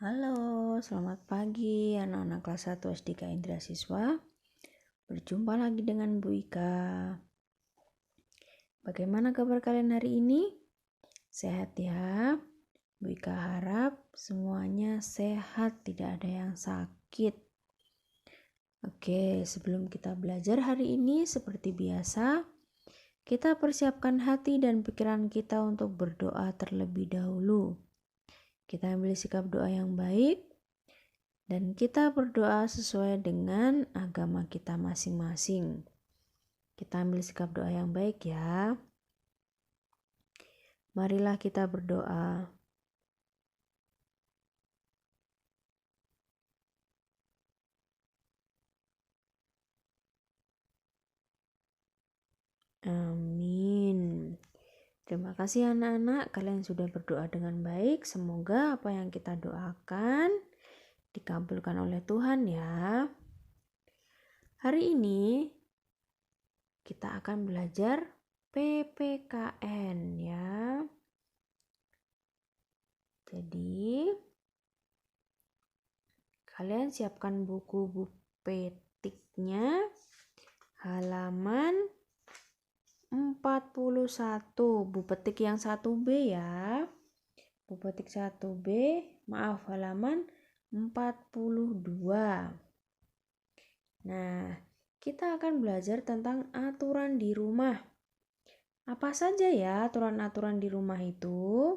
Halo, selamat pagi anak-anak kelas 1 SDK Indra Siswa. Berjumpa lagi dengan Bu Ika. Bagaimana kabar kalian hari ini? Sehat ya? Bu Ika harap semuanya sehat, tidak ada yang sakit. Oke, sebelum kita belajar hari ini seperti biasa, kita persiapkan hati dan pikiran kita untuk berdoa terlebih dahulu. Kita ambil sikap doa yang baik dan kita berdoa sesuai dengan agama kita masing-masing. Kita ambil sikap doa yang baik ya. Marilah kita berdoa. Amin. Terima kasih anak-anak, kalian sudah berdoa dengan baik. Semoga apa yang kita doakan dikabulkan oleh Tuhan ya. Hari ini kita akan belajar PPKN ya. Jadi kalian siapkan buku petiknya halaman 41, bu petik yang 1B ya. Bu petik 1B, maaf, halaman 42. Nah, kita akan belajar tentang aturan di rumah. Apa saja ya aturan-aturan di rumah itu?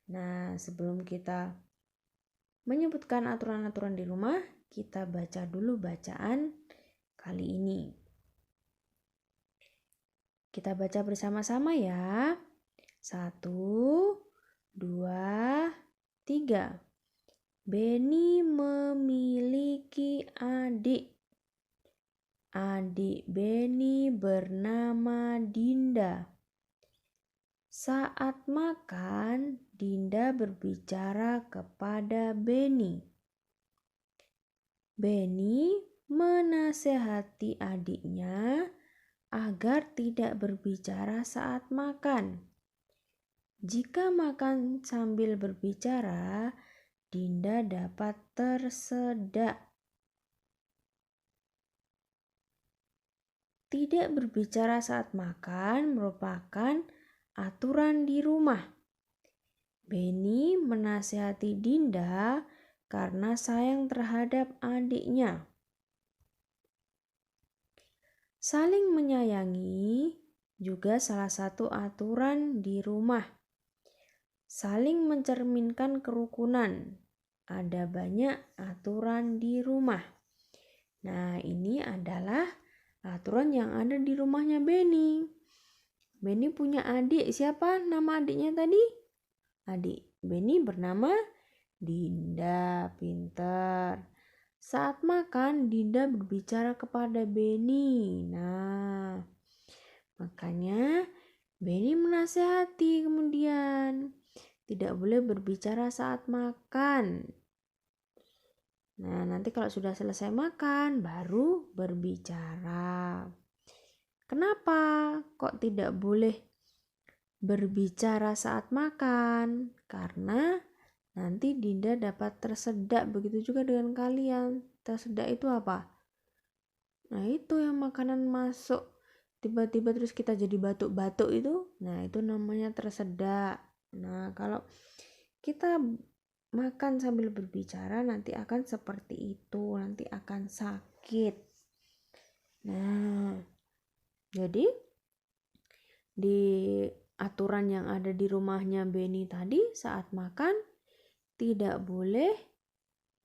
Nah, sebelum kita menyebutkan aturan-aturan di rumah, kita baca dulu bacaan kali ini. Kita baca bersama-sama ya. 1, 2, 3. Beni memiliki adik. Adik Beni bernama Dinda. Saat makan, Dinda berbicara kepada Beni. Beni menasehati adiknya agar tidak berbicara saat makan. Jika makan sambil berbicara, Dinda dapat tersedak. Tidak berbicara saat makan merupakan aturan di rumah. Beni menasehati Dinda karena sayang terhadap adiknya. Saling menyayangi juga salah satu aturan di rumah. Saling mencerminkan kerukunan. Ada banyak aturan di rumah. Nah, ini adalah aturan yang ada di rumahnya Beni. Beni punya adik. Siapa nama adiknya tadi? Adik Beni bernama Dinda. Pintar. Saat makan, Dinda berbicara kepada Beni. Nah, makanya Beni menasehati kemudian tidak boleh berbicara saat makan. Nah, nanti kalau sudah selesai makan, baru berbicara. Kenapa kok tidak boleh berbicara saat makan? Karena nanti Dinda dapat tersedak. Begitu juga dengan kalian. Tersedak itu apa? Nah, itu yang makanan masuk tiba-tiba terus kita jadi batuk-batuk itu. Nah, itu namanya tersedak. Nah, kalau kita makan sambil berbicara nanti akan seperti itu. Nanti akan sakit. Nah, jadi di aturan yang ada di rumahnya Beni tadi, saat makan tidak boleh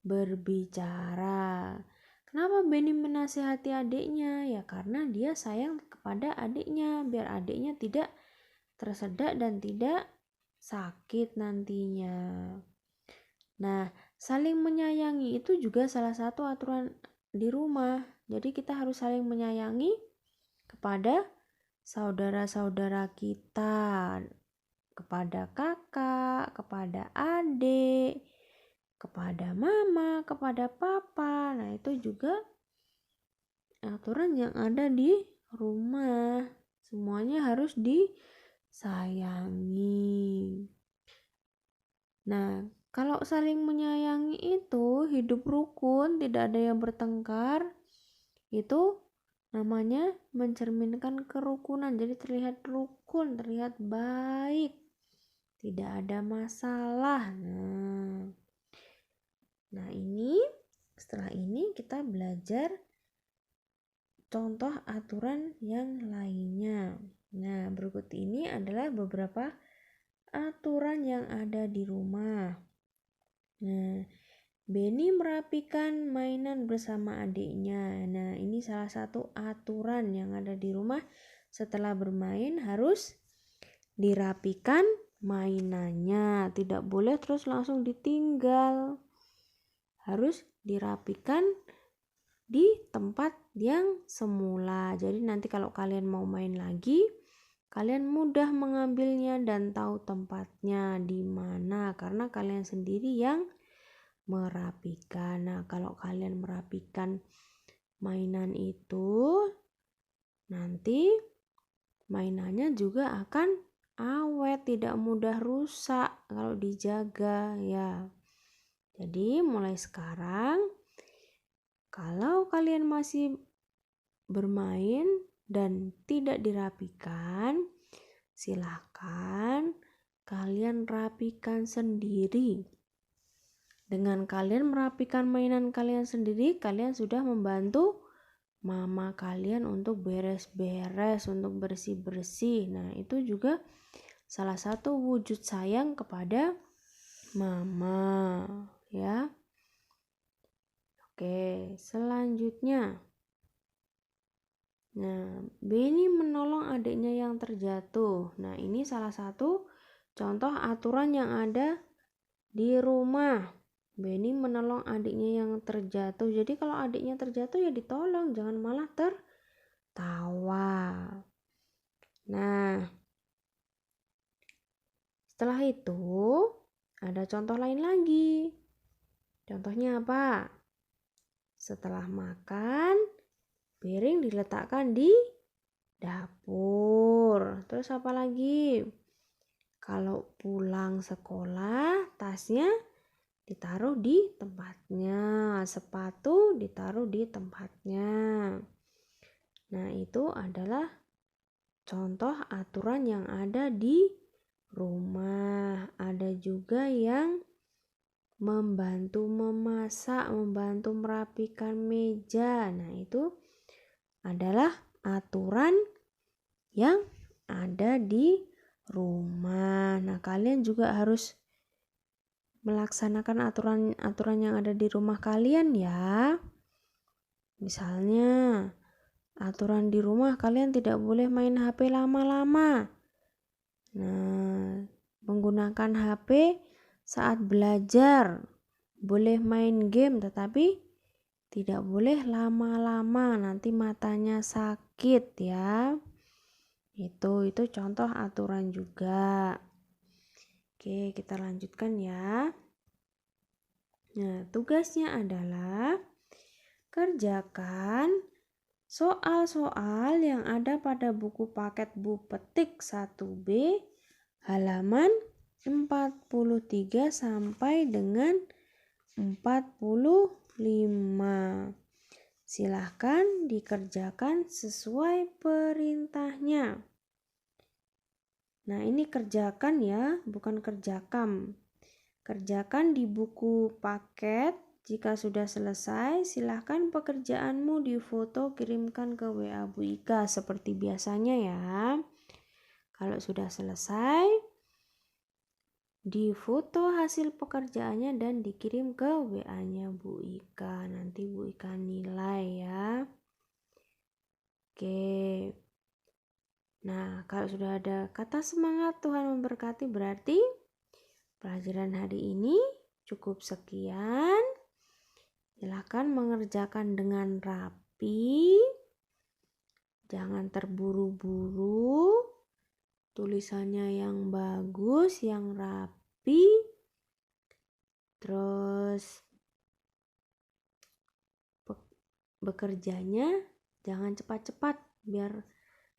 berbicara. Kenapa Beni menasihati adiknya? Ya karena dia sayang kepada adiknya, biar adiknya tidak tersedak dan tidak sakit nantinya. Nah, saling menyayangi itu juga salah satu aturan di rumah. Jadi kita harus saling menyayangi kepada saudara-saudara kita, kepada kakak, kepada adik, kepada mama, kepada papa. Nah, itu juga aturan yang ada di rumah. Semuanya harus disayangi. Nah, Kalau saling menyayangi itu hidup rukun, tidak ada yang bertengkar, itu namanya mencerminkan kerukunan. Jadi terlihat rukun, terlihat baik, tidak ada masalah. Nah ini setelah ini kita belajar contoh aturan yang lainnya. Nah berikut ini adalah beberapa aturan yang ada di rumah. Nah, Benny merapikan mainan bersama adiknya. Nah, ini salah satu aturan yang ada di rumah. Setelah bermain harus dirapikan mainannya. Tidak boleh terus langsung ditinggal. Harus dirapikan di tempat yang semula. Jadi nanti kalau kalian mau main lagi, kalian mudah mengambilnya dan tahu tempatnya di mana karena kalian sendiri yang merapikan. Nah, kalau kalian merapikan mainan itu, nanti mainannya juga akan awet, tidak mudah rusak kalau dijaga ya. Jadi mulai sekarang kalau kalian masih bermain dan tidak dirapikan, silakan kalian rapikan sendiri. Dengan kalian merapikan mainan kalian sendiri, kalian sudah membantu mama kalian untuk beres-beres, untuk bersih-bersih. Nah, itu juga salah satu wujud sayang kepada mama, ya. Oke, selanjutnya. Nah, Benny menolong adiknya yang terjatuh. Nah, ini salah satu contoh aturan yang ada di rumah. Benny menolong adiknya yang terjatuh. Jadi kalau adiknya terjatuh ya ditolong, jangan malah tertawa. Nah, setelah itu ada contoh lain lagi. Contohnya apa? Setelah makan, piring diletakkan di dapur. Terus apa lagi? Kalau pulang sekolah, tasnya ditaruh di tempatnya, sepatu ditaruh di tempatnya. Nah, itu adalah contoh aturan yang ada di rumah. Ada juga yang membantu memasak, membantu merapikan meja. Nah, itu adalah aturan yang ada di rumah. Nah, kalian juga harus melaksanakan aturan-aturan yang ada di rumah kalian ya. Misalnya, aturan di rumah kalian tidak boleh main HP lama-lama. Nah, menggunakan HP saat belajar. Boleh main game tetapi tidak boleh lama-lama, nanti matanya sakit ya. Itu contoh aturan juga. Oke, kita lanjutkan ya. Nah, tugasnya adalah kerjakan soal-soal yang ada pada buku paket Bu Petik 1B halaman 43 sampai dengan 45. Silahkan dikerjakan sesuai perintahnya. Nah, ini kerjakan ya, bukan kerjakam. Kerjakan di buku paket. Jika sudah selesai, silahkan pekerjaanmu difoto kirimkan ke WA Bu Ika seperti biasanya ya. Kalau sudah selesai, difoto hasil pekerjaannya dan dikirim ke WA-nya Bu Ika. Nanti Bu Ika nilai ya. Oke. Nah, kalau sudah ada kata semangat Tuhan memberkati, berarti pelajaran hari ini cukup sekian. Silakan mengerjakan dengan rapi. Jangan terburu-buru. Tulisannya yang bagus, yang rapi. Terus bekerjanya jangan cepat-cepat biar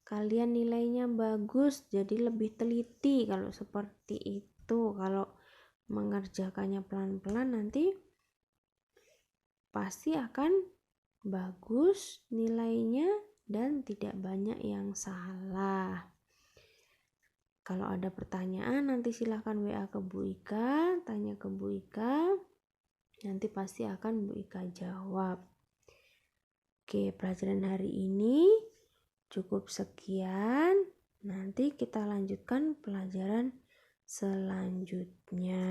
kalian nilainya bagus, jadi lebih teliti kalau seperti itu. Kalau mengerjakannya pelan-pelan, nanti pasti akan bagus nilainya dan tidak banyak yang salah. Kalau ada pertanyaan nanti silahkan WA ke Bu Ika, tanya ke Bu Ika, nanti pasti akan Bu Ika jawab. Oke, pelajaran hari ini cukup sekian. Nanti kita lanjutkan pelajaran selanjutnya.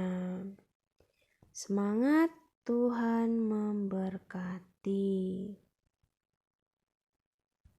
Semangat, Tuhan memberkati.